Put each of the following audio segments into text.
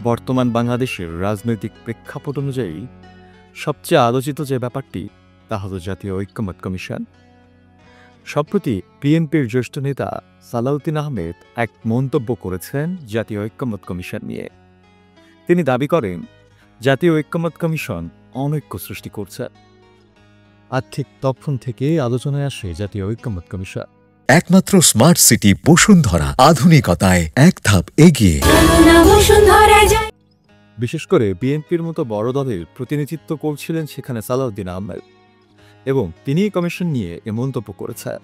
বর্তমান বাংলাদেশের রাজনৈতিক প্রেক্ষাপট অনুযায়ী সবচেয়ে আলোচিত যে ব্যাপারটি তা হল জাতীয় ঐক্যমত্য কমিশন। সম্প্রতি বিএনপির জ্যেষ্ঠ নেতা সালাউদ্দিন আহমেদ এক মন্তব্য করেছেন জাতীয় ঐক্যমত্য কমিশন নিয়ে। তিনি দাবি করেন জাতীয় ঐক্যমত্য কমিশন অনৈক্য সৃষ্টি করছে। আর ঠিক তখন থেকে আলোচনায় আসে জাতীয় ঐক্যমত্য কমিশন। একমাত্র স্মার্ট সিটি বসুন্ধরা, আধুনিকতায় এক ধাপ এগিয়ে। বিশেষ করে বিএনপির মতো বড় দলের প্রতিনিধিত্ব করছিলেন সেখানে সালাউদ্দিন আহমেদ, এবং তিনি কমিশন নিয়ে এ মন্তব্য করেছেন।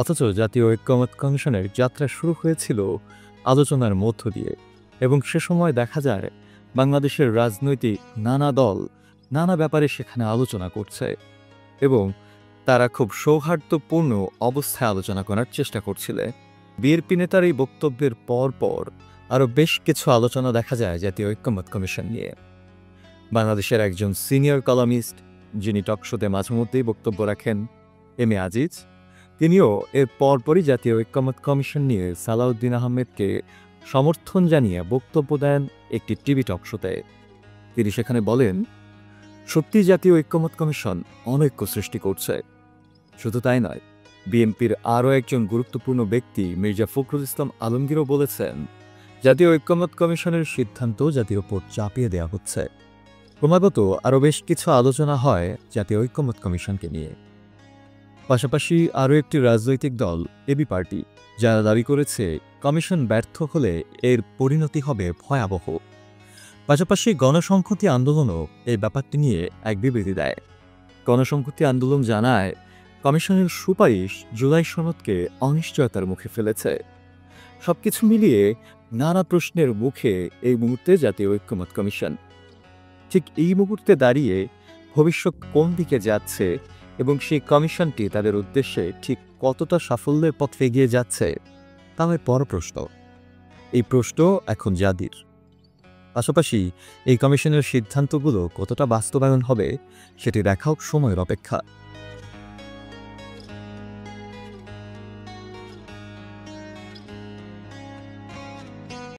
অথচ জাতীয় ঐক্যমত্য কমিশনের যাত্রা শুরু হয়েছিল আলোচনার মধ্য দিয়ে, এবং সে সময় দেখা যায় বাংলাদেশের রাজনৈতিক নানা দল নানা ব্যাপারে সেখানে আলোচনা করছে, এবং তারা খুব সৌহার্দ্যপূর্ণ অবস্থায় আলোচনা করার চেষ্টা করছিল। বিএনপি নেতার এই বক্তব্যের পর পর আরও বেশ কিছু আলোচনা দেখা যায় জাতীয় ঐক্যমত্য কমিশন নিয়ে। বাংলাদেশের একজন সিনিয়র কলামিস্ট, যিনি টকশোতে মাঝে মধ্যেই বক্তব্য রাখেন, এম এ আজিজ, তিনিও এর পরপরই জাতীয় ঐক্যমত্য কমিশন নিয়ে সালাউদ্দিন আহমেদকে সমর্থন জানিয়ে বক্তব্য দেন একটি টিভি টকশোতে। তিনি সেখানে বলেন, সত্যি জাতীয় ঐক্যমত্য কমিশন অনৈক্য সৃষ্টি করছে। শুধু তাই নয়, বিএনপির আরও একজন গুরুত্বপূর্ণ ব্যক্তি মির্জা ফখরুল ইসলাম আলমগীরও বলেছেন জাতীয় ঐক্যমত্য কমিশনের সিদ্ধান্ত জাতির ওপর চাপিয়ে দেওয়া হচ্ছে। ক্রমাগত আরও বেশ কিছু আলোচনা হয় জাতীয় ঐক্যমত্য কমিশনকে নিয়ে। পাশাপাশি আরও একটি রাজনৈতিক দল এবি পার্টি, যারা দাবি করেছে কমিশন ব্যর্থ হলে এর পরিণতি হবে ভয়াবহ। পাশাপাশি গণসংহতি আন্দোলনও এই ব্যাপারটি নিয়ে এক বিবৃতি দেয়। গণসংহতি আন্দোলন জানায় কমিশনের সুপারিশ জুলাই সনদকে অনিশ্চয়তার মুখে ফেলেছে। সবকিছু মিলিয়ে নানা প্রশ্নের মুখে এই মুহূর্তে জাতীয় ঐক্যমত্য কমিশন। ঠিক এই মুহূর্তে দাঁড়িয়ে ভবিষ্যৎ কোন দিকে যাচ্ছে এবং সেই কমিশনটি তাদের উদ্দেশ্যে ঠিক কতটা সাফল্যের পথে এগিয়ে যাচ্ছে তা বড় প্রশ্ন। এই প্রশ্ন এখন জাতির। পাশাপাশি এই কমিশনের সিদ্ধান্তগুলো কতটা বাস্তবায়ন হবে সেটি দেখাও সময়ের অপেক্ষা।